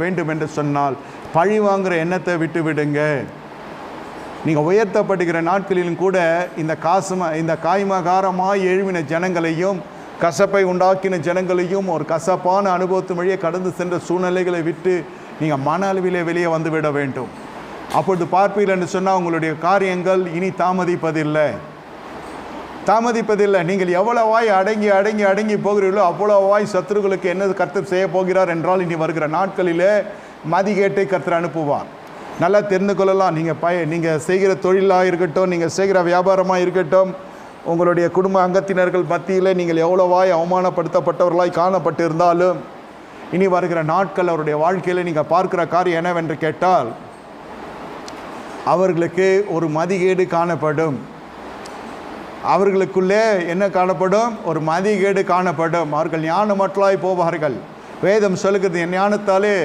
வேண்டும் என்று சொன்னால் பழி வாங்குகிற எண்ணத்தை விட்டு விடுங்க. நீங்கள் உயர்த்தப்படுகிற நாட்களிலும் கூட இந்த காய்மகாரமாய் எழுவின ஜனங்களையும் கசப்பை உண்டாக்கின ஜனங்களையும் ஒரு கசப்பான அனுபவத்து வழியே கடந்து சென்ற சூழ்நிலைகளை விட்டு நீங்கள் மன அளவிலே வெளியே வந்து விட வேண்டும். அப்பொழுது பார்ப்பீர்கள் என்று சொன்னால் உங்களுடைய காரியங்கள் இனி தாமதிப்பதில்லை. நீங்கள் எவ்வளவாய் அடங்கி அடங்கி அடங்கி போகிறீர்களோ அவ்வளவாய் சத்துருக்களுக்கு என்ன கர்த்தர் செய்ய போகிறார் என்றால், இனி வருகிற நாட்களிலே மதிகேட்டை கர்த்தர் அனுப்புவார். நல்லா தெரிந்து கொள்ளலாம். நீங்கள் செய்கிற தொழிலாக இருக்கட்டும், நீங்கள் செய்கிற வியாபாரமாக இருக்கட்டும், உங்களுடைய குடும்ப அங்கத்தினர்கள் மத்தியில் நீங்கள் எவ்வளவாய் அவமானப்படுத்தப்பட்டவர்களாய் காணப்பட்டு இருந்தாலும், இனி வருகிற நாட்கள் அவருடைய வாழ்க்கையில் நீங்கள் பார்க்கிற காரியம் என்னவென்று கேட்டால், அவர்களுக்கு ஒரு மதிகேடு காணப்படும். அவர்களுக்குள்ளே என்ன காணப்படும்? ஒரு மதிகேடு காணப்படும். அவர்கள் ஞானமற்றலாய் போவார்கள். வேதம் சொல்லுகிறது, என் ஞானத்தாலே